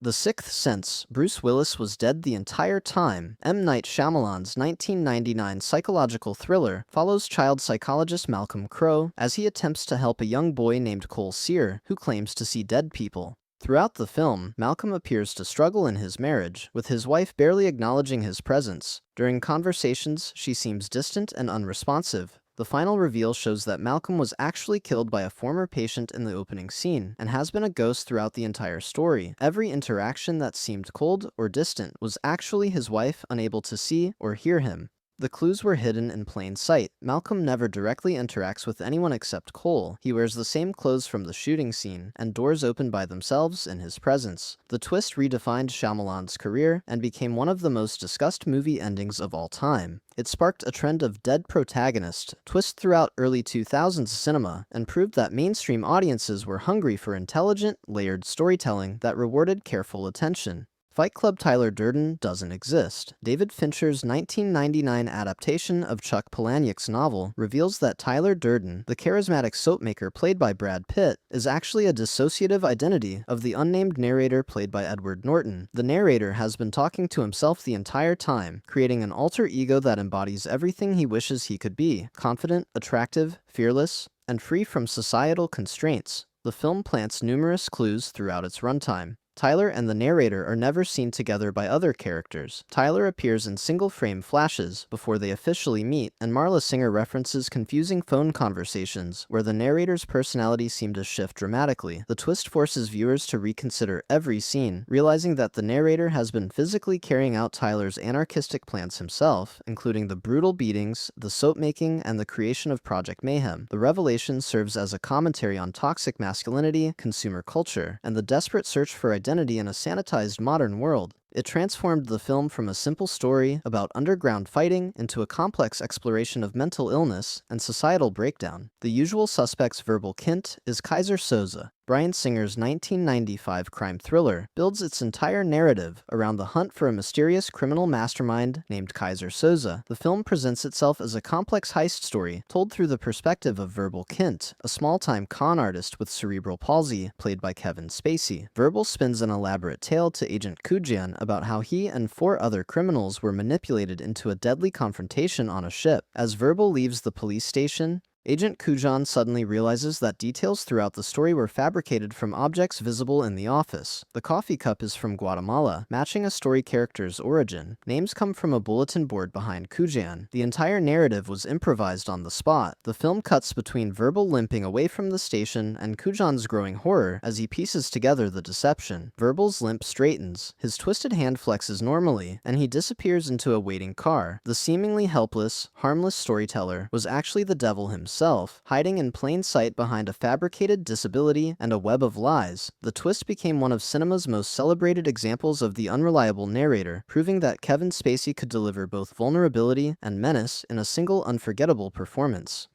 The Sixth Sense, Bruce Willis was dead the entire time. M. Night Shyamalan's 1999 psychological thriller follows child psychologist Malcolm Crowe as he attempts to help a young boy named Cole Sear who claims to see dead people. Throughout the film, Malcolm appears to struggle in his marriage, with his wife barely acknowledging his presence. During conversations, she seems distant and unresponsive. The final reveal shows that Malcolm was actually killed by a former patient in the opening scene, and has been a ghost throughout the entire story. Every interaction that seemed cold or distant was actually his wife unable to see or hear him. The clues were hidden in plain sight. Malcolm never directly interacts with anyone except Cole. He wears the same clothes from the shooting scene, and doors open by themselves in his presence. The twist redefined Shyamalan's career and became one of the most discussed movie endings of all time. It sparked a trend of dead protagonist twists throughout early 2000s cinema and proved that mainstream audiences were hungry for intelligent, layered storytelling that rewarded careful attention. Fight Club Tyler Durden doesn't exist. David Fincher's 1999 adaptation of Chuck Palahniuk's novel reveals that Tyler Durden, the charismatic soapmaker played by Brad Pitt, is actually a dissociative identity of the unnamed narrator played by Edward Norton. The narrator has been talking to himself the entire time, creating an alter ego that embodies everything he wishes he could be: confident, attractive, fearless, and free from societal constraints. The film plants numerous clues throughout its runtime. Tyler and the narrator are never seen together by other characters. Tyler appears in single-frame flashes before they officially meet, and Marla Singer references confusing phone conversations where the narrator's personality seemed to shift dramatically. The twist forces viewers to reconsider every scene, realizing that the narrator has been physically carrying out Tyler's anarchistic plans himself, including the brutal beatings, the soap-making, and the creation of Project Mayhem. The revelation serves as a commentary on toxic masculinity, consumer culture, and the desperate search for identity in a sanitized modern world. It transformed the film from a simple story about underground fighting into a complex exploration of mental illness and societal breakdown. The Usual Suspects' Verbal Kint is Kaiser Soze. Bryan Singer's 1995 crime thriller builds its entire narrative around the hunt for a mysterious criminal mastermind named Kaiser Soze. The film presents itself as a complex heist story told through the perspective of Verbal Kint, a small-time con artist with cerebral palsy, played by Kevin Spacey. Verbal spins an elaborate tale to Agent Kujan about how he and 4 other criminals were manipulated into a deadly confrontation on a ship. As Verbal leaves the police station, Agent Kujan suddenly realizes that details throughout the story were fabricated from objects visible in the office. The coffee cup is from Guatemala, matching a story character's origin. Names come from a bulletin board behind Kujan. The entire narrative was improvised on the spot. The film cuts between Verbal limping away from the station and Kujan's growing horror as he pieces together the deception. Verbal's limp straightens, his twisted hand flexes normally, and he disappears into a waiting car. The seemingly helpless, harmless storyteller was actually the devil himself, hiding in plain sight behind a fabricated disability and a web of lies. The twist became one of cinema's most celebrated examples of the unreliable narrator, proving that Kevin Spacey could deliver both vulnerability and menace in a single unforgettable performance.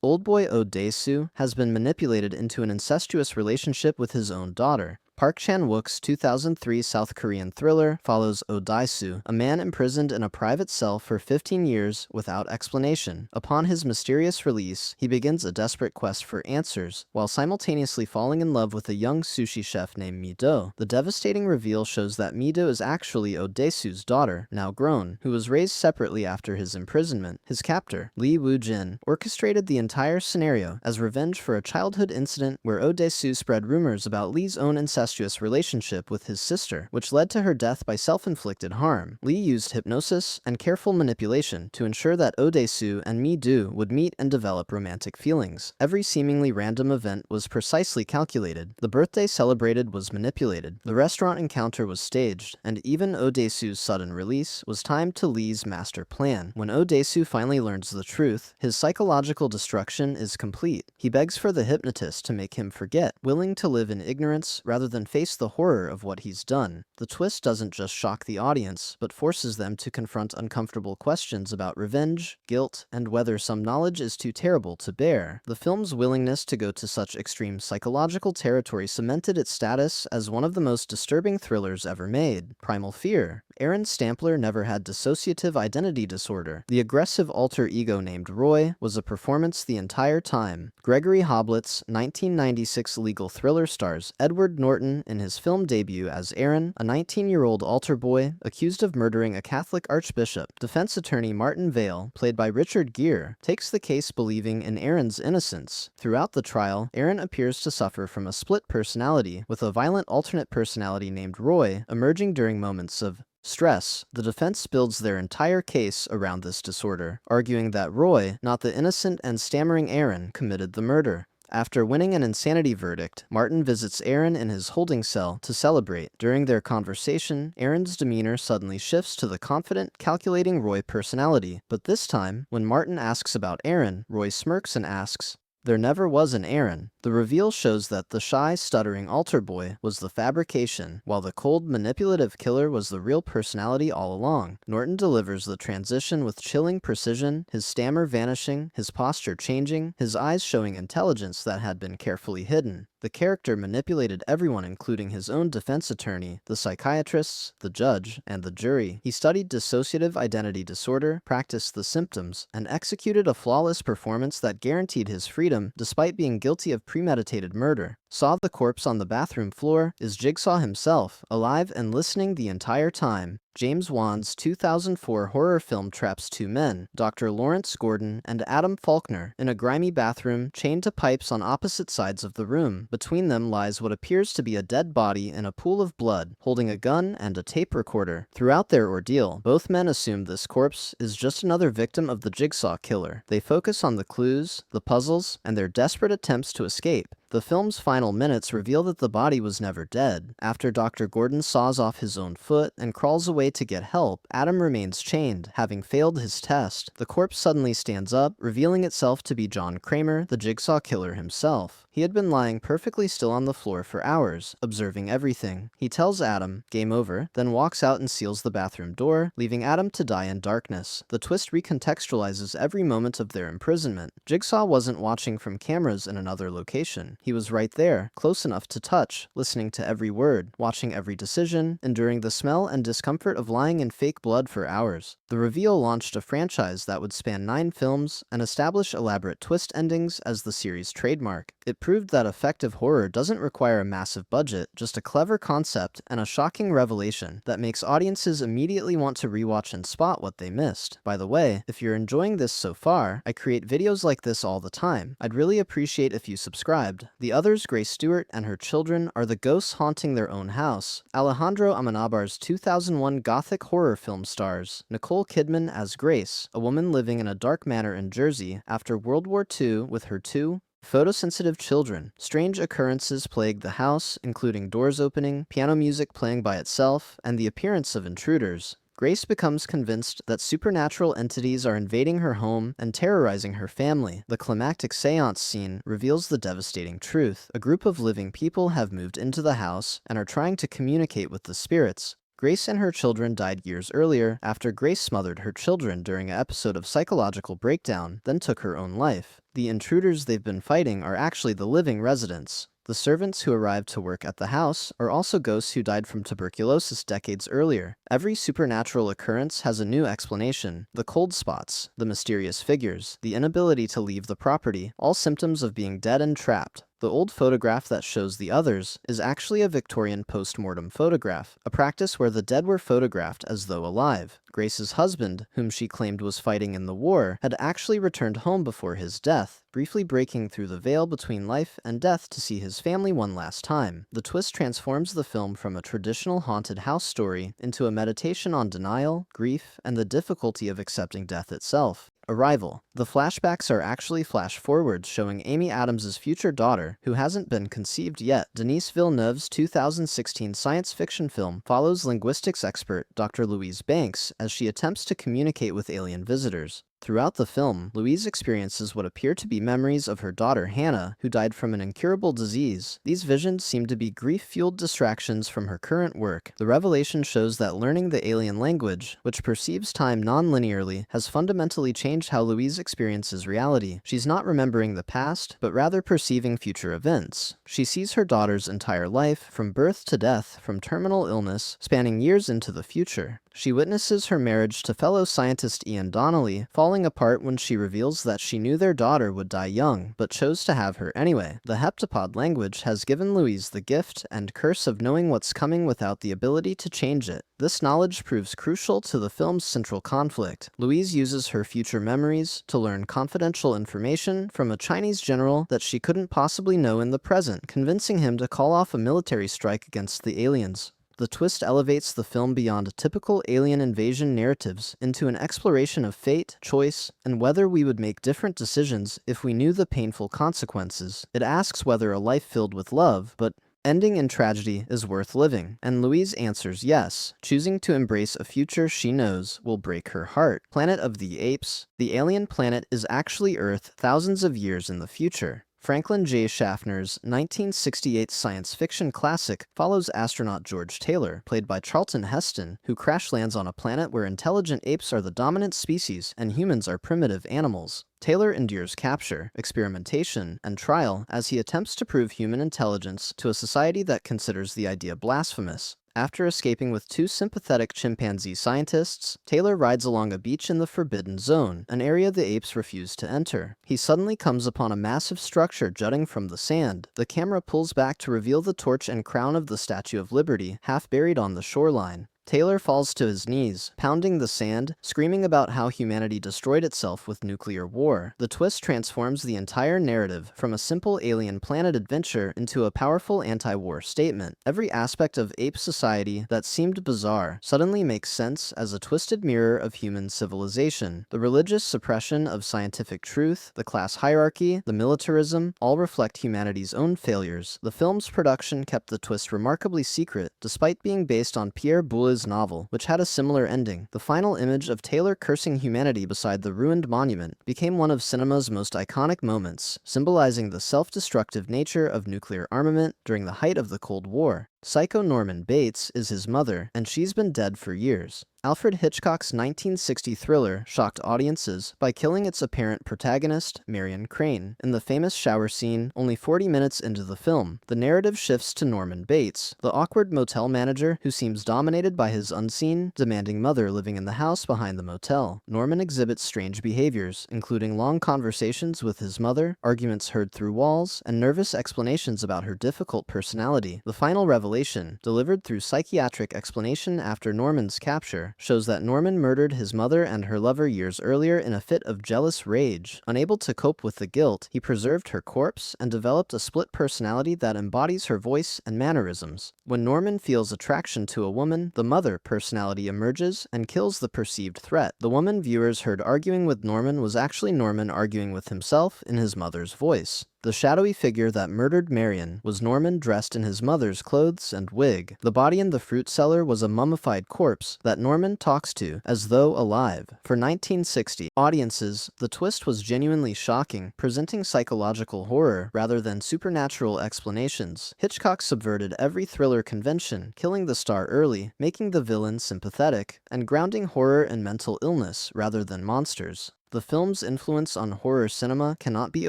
Oldboy Oh Dae-soo has been manipulated into an incestuous relationship with his own daughter. Park Chan-wook's 2003 South Korean thriller follows Oh Dae-soo, a man imprisoned in a private cell for 15 years without explanation. Upon his mysterious release, he begins a desperate quest for answers, while simultaneously falling in love with a young sushi chef named Mi-do. The devastating reveal shows that Mi-do is actually Oh Dae-soo's daughter, now grown, who was raised separately after his imprisonment. His captor, Lee Woo-jin, orchestrated the entire scenario as revenge for a childhood incident where Oh Dae-soo spread rumors about Lee's own incestuous relationship with his sister, which led to her death by self-inflicted harm. Lee used hypnosis and careful manipulation to ensure that Oh Dae-soo and Mi-do would meet and develop romantic feelings. Every seemingly random event was precisely calculated. The birthday celebrated was manipulated. The restaurant encounter was staged, and even Oh Dae-soo's sudden release was timed to Lee's master plan. When Oh Dae-soo finally learns the truth, his psychological destruction is complete. He begs for the hypnotist to make him forget, willing to live in ignorance rather than face the horror of what he's done. The twist doesn't just shock the audience, but forces them to confront uncomfortable questions about revenge, guilt, and whether some knowledge is too terrible to bear. The film's willingness to go to such extreme psychological territory cemented its status as one of the most disturbing thrillers ever made. Primal Fear Aaron Stampler never had dissociative identity disorder. The aggressive alter ego named Roy was a performance the entire time. Gregory Hoblett's 1996 legal thriller stars Edward Norton in his film debut as Aaron, a 19-year-old altar boy accused of murdering a Catholic archbishop. Defense attorney Martin Vale, played by Richard Gere, takes the case believing in Aaron's innocence. Throughout the trial, Aaron appears to suffer from a split personality, with a violent alternate personality named Roy emerging during moments of stress. The defense builds their entire case around this disorder, arguing that Roy, not the innocent and stammering Aaron, committed the murder. After winning an insanity verdict, Martin visits Aaron in his holding cell to celebrate. During their conversation, Aaron's demeanor suddenly shifts to the confident, calculating Roy personality. But this time, when Martin asks about Aaron, Roy smirks and asks, "There never was an Aaron." The reveal shows that the shy, stuttering altar boy was the fabrication, while the cold, manipulative killer was the real personality all along. Norton delivers the transition with chilling precision, his stammer vanishing, his posture changing, his eyes showing intelligence that had been carefully hidden. The character manipulated everyone, including his own defense attorney, the psychiatrists, the judge, and the jury. He studied dissociative identity disorder, practiced the symptoms, and executed a flawless performance that guaranteed his freedom despite being guilty of premeditated murder. Saw the corpse on the bathroom floor is Jigsaw himself, alive and listening the entire time. James Wan's 2004 horror film traps two men, Dr. Lawrence Gordon and Adam Faulkner, in a grimy bathroom, chained to pipes on opposite sides of the room. Between them lies what appears to be a dead body in a pool of blood, holding a gun and a tape recorder. Throughout their ordeal, both men assume this corpse is just another victim of the Jigsaw killer. They focus on the clues, the puzzles, and their desperate attempts to escape. The film's final minutes reveal that the body was never dead. After Dr. Gordon saws off his own foot and crawls away to get help, Adam remains chained, having failed his test. The corpse suddenly stands up, revealing itself to be John Kramer, the Jigsaw killer himself. He had been lying perfectly still on the floor for hours, observing everything. He tells Adam, "Game over," then walks out and seals the bathroom door, leaving Adam to die in darkness. The twist recontextualizes every moment of their imprisonment. Jigsaw wasn't watching from cameras in another location. He was right there, close enough to touch, listening to every word, watching every decision, enduring the smell and discomfort of lying in fake blood for hours. The reveal launched a franchise that would span 9 films and establish elaborate twist endings as the series' trademark. It proved that effective horror doesn't require a massive budget, just a clever concept and a shocking revelation that makes audiences immediately want to rewatch and spot what they missed. By the way, if you're enjoying this so far, I create videos like this all the time. I'd really appreciate if you subscribed. The others, Grace Stewart and her children, are the ghosts haunting their own house. Alejandro Amenabar's 2001 gothic horror film stars Nicole Kidman as Grace, a woman living in a dark manor in Jersey after World War II with her 2 photosensitive children. Strange occurrences plague the house, including doors opening, piano music playing by itself, and the appearance of intruders. Grace becomes convinced that supernatural entities are invading her home and terrorizing her family. The climactic seance scene reveals the devastating truth. A group of living people have moved into the house and are trying to communicate with the spirits. Grace and her children died years earlier after Grace smothered her children during an episode of psychological breakdown, then took her own life. The intruders they've been fighting are actually the living residents. The servants who arrived to work at the house are also ghosts who died from tuberculosis decades earlier. Every supernatural occurrence has a new explanation. The cold spots, the mysterious figures, the inability to leave the property, all symptoms of being dead and trapped. The old photograph that shows the others is actually a Victorian post-mortem photograph, a practice where the dead were photographed as though alive. Grace's husband, whom she claimed was fighting in the war, had actually returned home before his death, briefly breaking through the veil between life and death to see his family one last time. The twist transforms the film from a traditional haunted house story into a meditation on denial, grief, and the difficulty of accepting death itself. Arrival. The flashbacks are actually flash-forwards showing Amy Adams's future daughter, who hasn't been conceived yet. Denis Villeneuve's 2016 science fiction film follows linguistics expert Dr. Louise Banks as she attempts to communicate with alien visitors. Throughout the film, Louise experiences what appear to be memories of her daughter Hannah, who died from an incurable disease. These visions seem to be grief-fueled distractions from her current work. The revelation shows that learning the alien language, which perceives time non-linearly, has fundamentally changed how Louise experiences reality. She's not remembering the past, but rather perceiving future events. She sees her daughter's entire life, from birth to death, from terminal illness, spanning years into the future. She witnesses her marriage to fellow scientist Ian Donnelly falling apart when she reveals that she knew their daughter would die young, but chose to have her anyway. The heptapod language has given Louise the gift and curse of knowing what's coming without the ability to change it. This knowledge proves crucial to the film's central conflict. Louise uses her future memories to learn confidential information from a Chinese general that she couldn't possibly know in the present, convincing him to call off a military strike against the aliens. The twist elevates the film beyond typical alien invasion narratives into an exploration of fate, choice, and whether we would make different decisions if we knew the painful consequences. It asks whether a life filled with love, but ending in tragedy, is worth living, and Louise answers yes, choosing to embrace a future she knows will break her heart. Planet of the Apes. The alien planet is actually Earth thousands of years in the future. Franklin J. Schaffner's 1968 science fiction classic follows astronaut George Taylor, played by Charlton Heston, who crash lands on a planet where intelligent apes are the dominant species and humans are primitive animals. Taylor endures capture, experimentation, and trial as he attempts to prove human intelligence to a society that considers the idea blasphemous. After escaping with two sympathetic chimpanzee scientists, Taylor rides along a beach in the Forbidden Zone, an area the apes refuse to enter. He suddenly comes upon a massive structure jutting from the sand. The camera pulls back to reveal the torch and crown of the Statue of Liberty, half buried on the shoreline. Taylor falls to his knees, pounding the sand, screaming about how humanity destroyed itself with nuclear war. The twist transforms the entire narrative from a simple alien planet adventure into a powerful anti-war statement. Every aspect of ape society that seemed bizarre suddenly makes sense as a twisted mirror of human civilization. The religious suppression of scientific truth, the class hierarchy, the militarism, all reflect humanity's own failures. The film's production kept the twist remarkably secret, despite being based on Pierre Boulez's novel, which had a similar ending. The final image of Taylor cursing humanity beside the ruined monument became one of cinema's most iconic moments, symbolizing the self-destructive nature of nuclear armament during the height of the Cold War. Psycho Norman Bates is his mother, and she's been dead for years. Alfred Hitchcock's 1960 thriller shocked audiences by killing its apparent protagonist, Marion Crane. In the famous shower scene, only 40 minutes into the film, the narrative shifts to Norman Bates, the awkward motel manager who seems dominated by his unseen, demanding mother living in the house behind the motel. Norman exhibits strange behaviors, including long conversations with his mother, arguments heard through walls, and nervous explanations about her difficult personality. The final revelation, delivered through psychiatric explanation after Norman's capture, shows that Norman murdered his mother and her lover years earlier in a fit of jealous rage. Unable to cope with the guilt, he preserved her corpse and developed a split personality that embodies her voice and mannerisms. When Norman feels attraction to a woman, the mother personality emerges and kills the perceived threat. The woman viewers heard arguing with Norman was actually Norman arguing with himself in his mother's voice. The shadowy figure that murdered Marion was Norman dressed in his mother's clothes and wig. The body in the fruit cellar was a mummified corpse that Norman talks to as though alive. For 1960 audiences, the twist was genuinely shocking, presenting psychological horror rather than supernatural explanations. Hitchcock subverted every thriller convention, killing the star early, making the villain sympathetic, and grounding horror in mental illness rather than monsters. The film's influence on horror cinema cannot be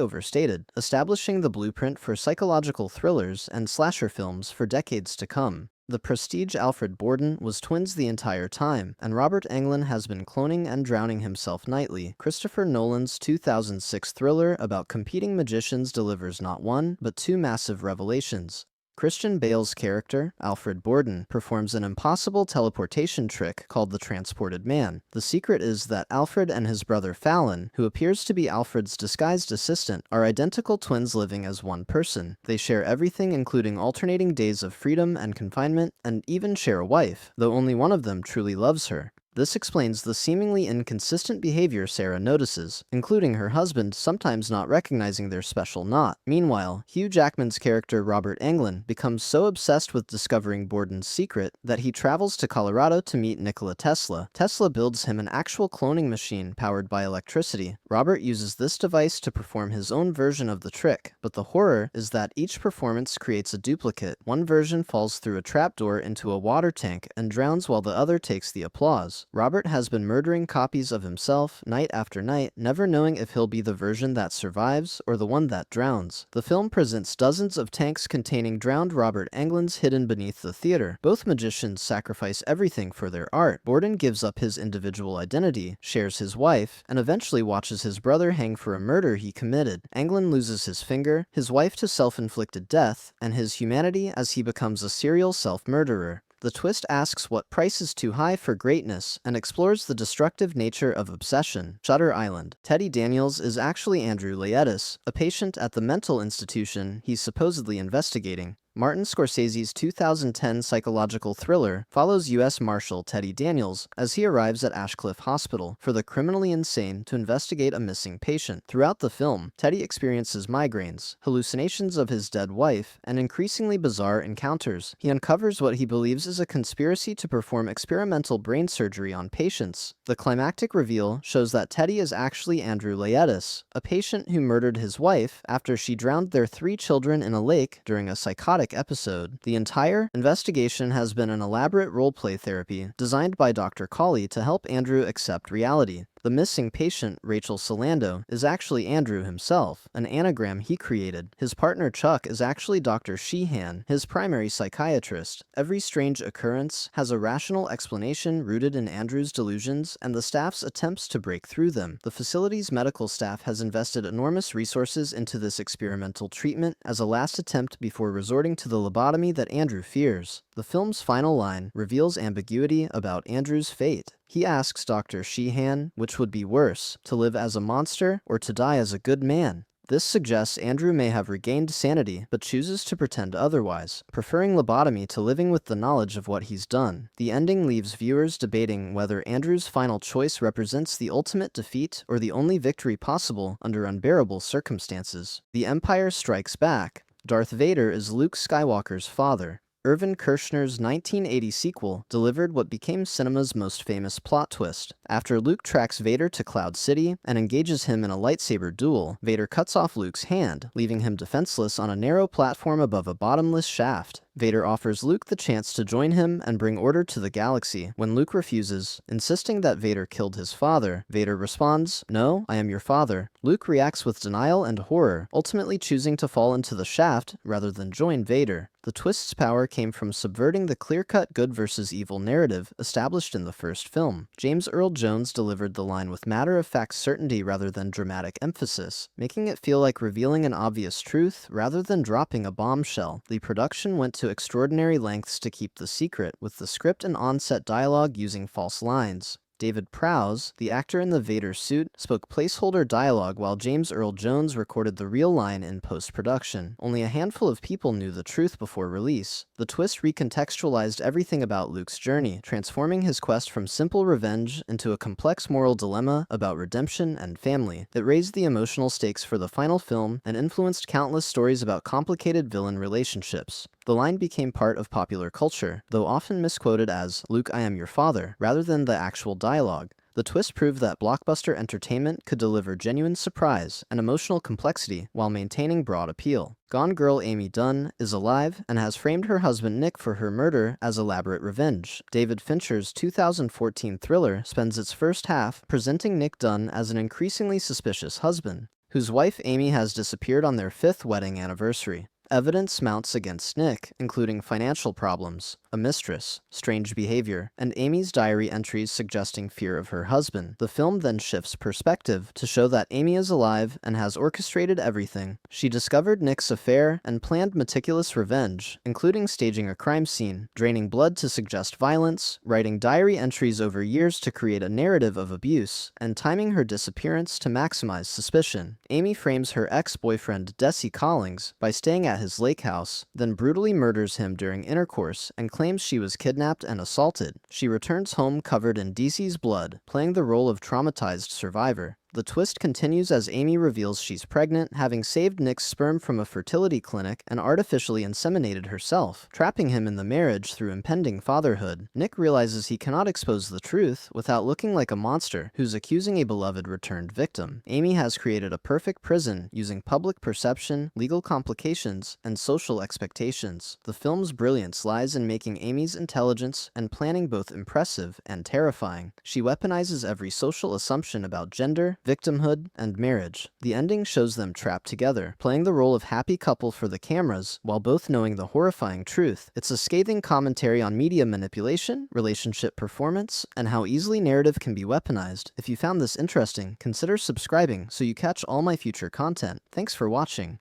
overstated, establishing the blueprint for psychological thrillers and slasher films for decades to come. The prestige Alfred Borden was twins the entire time, and Robert Englund has been cloning and drowning himself nightly. Christopher Nolan's 2006 thriller about competing magicians delivers not one, but two massive revelations. Christian Bale's character, Alfred Borden, performs an impossible teleportation trick called the Transported Man. The secret is that Alfred and his brother Fallon, who appears to be Alfred's disguised assistant, are identical twins living as one person. They share everything, including alternating days of freedom and confinement, and even share a wife, though only one of them truly loves her. This explains the seemingly inconsistent behavior Sarah notices, including her husband sometimes not recognizing their special knot. Meanwhile, Hugh Jackman's character Robert Englund becomes so obsessed with discovering Borden's secret that he travels to Colorado to meet Nikola Tesla. Tesla builds him an actual cloning machine powered by electricity. Robert uses this device to perform his own version of the trick, but the horror is that each performance creates a duplicate. One version falls through a trapdoor into a water tank and drowns while the other takes the applause. Robert has been murdering copies of himself night after night, never knowing if he'll be the version that survives or the one that drowns. The film presents dozens of tanks containing drowned Robert Englunds hidden beneath the theater. Both magicians sacrifice everything for their art. Borden gives up his individual identity, shares his wife, and eventually watches his brother hang for a murder he committed. Englund loses his finger, his wife to self-inflicted death, and his humanity as he becomes a serial self-murderer. The twist asks what price is too high for greatness and explores the destructive nature of obsession. Shutter Island. Teddy Daniels is actually Andrew Laeddis, a patient at the mental institution he's supposedly investigating. Martin Scorsese's 2010 psychological thriller follows U.S. Marshal Teddy Daniels as he arrives at Ashcliff Hospital for the criminally insane to investigate a missing patient. Throughout the film, Teddy experiences migraines, hallucinations of his dead wife, and increasingly bizarre encounters. He uncovers what he believes is a conspiracy to perform experimental brain surgery on patients. The climactic reveal shows that Teddy is actually Andrew Laeddis, a patient who murdered his wife after she drowned their 3 children in a lake during a psychotic episode. The entire investigation has been an elaborate roleplay therapy designed by Dr. Colley to help Andrew accept reality. The missing patient, Rachel Solando, is actually Andrew himself, an anagram he created. His partner Chuck is actually Dr. Sheehan, his primary psychiatrist. Every strange occurrence has a rational explanation rooted in Andrew's delusions and the staff's attempts to break through them. The facility's medical staff has invested enormous resources into this experimental treatment as a last attempt before resorting to the lobotomy that Andrew fears. The film's final line reveals ambiguity about Andrew's fate. He asks Dr. Sheehan, which would be worse, to live as a monster or to die as a good man. This suggests Andrew may have regained sanity, but chooses to pretend otherwise, preferring lobotomy to living with the knowledge of what he's done. The ending leaves viewers debating whether Andrew's final choice represents the ultimate defeat or the only victory possible under unbearable circumstances. The Empire Strikes Back. Darth Vader is Luke Skywalker's father. Irvin Kershner's 1980 sequel delivered what became cinema's most famous plot twist. After Luke tracks Vader to Cloud City and engages him in a lightsaber duel, Vader cuts off Luke's hand, leaving him defenseless on a narrow platform above a bottomless shaft. Vader offers Luke the chance to join him and bring order to the galaxy. When Luke refuses, insisting that Vader killed his father, Vader responds, "No, I am your father." Luke reacts with denial and horror, ultimately choosing to fall into the shaft rather than join Vader. The twist's power came from subverting the clear-cut good versus evil narrative established in the first film. James Earl Jones delivered the line with matter-of-fact certainty rather than dramatic emphasis, making it feel like revealing an obvious truth rather than dropping a bombshell. The production went to extraordinary lengths to keep the secret, with the script and on-set dialogue using false lines. David Prowse, the actor in the Vader suit, spoke placeholder dialogue while James Earl Jones recorded the real line in post-production. Only a handful of people knew the truth before release. The twist recontextualized everything about Luke's journey, transforming his quest from simple revenge into a complex moral dilemma about redemption and family. It raised the emotional stakes for the final film and influenced countless stories about complicated villain relationships. The line became part of popular culture, though often misquoted as, "Luke, I am your father," rather than the actual dialogue. The twist proved that blockbuster entertainment could deliver genuine surprise and emotional complexity while maintaining broad appeal. Gone Girl Amy Dunn is alive and has framed her husband Nick for her murder as elaborate revenge. David Fincher's 2014 thriller spends its first half presenting Nick Dunn as an increasingly suspicious husband, whose wife Amy has disappeared on their 5th wedding anniversary. Evidence mounts against Nick, including financial problems, a mistress, strange behavior, and Amy's diary entries suggesting fear of her husband. The film then shifts perspective to show that Amy is alive and has orchestrated everything. She discovered Nick's affair and planned meticulous revenge, including staging a crime scene, draining blood to suggest violence, writing diary entries over years to create a narrative of abuse, and timing her disappearance to maximize suspicion. Amy frames her ex-boyfriend Desi Collings by staying at at his lake house, then brutally murders him during intercourse and claims she was kidnapped and assaulted. She returns home covered in DC's blood, playing the role of traumatized survivor. The twist continues as Amy reveals she's pregnant, having saved Nick's sperm from a fertility clinic and artificially inseminated herself, trapping him in the marriage through impending fatherhood. Nick realizes he cannot expose the truth without looking like a monster who's accusing a beloved returned victim. Amy has created a perfect prison using public perception, legal complications, and social expectations. The film's brilliance lies in making Amy's intelligence and planning both impressive and terrifying. She weaponizes every social assumption about gender, victimhood, and marriage. The ending shows them trapped together, playing the role of happy couple for the cameras, while both knowing the horrifying truth. It's a scathing commentary on media manipulation, relationship performance, and how easily narrative can be weaponized. If you found this interesting, consider subscribing so you catch all my future content. Thanks for watching.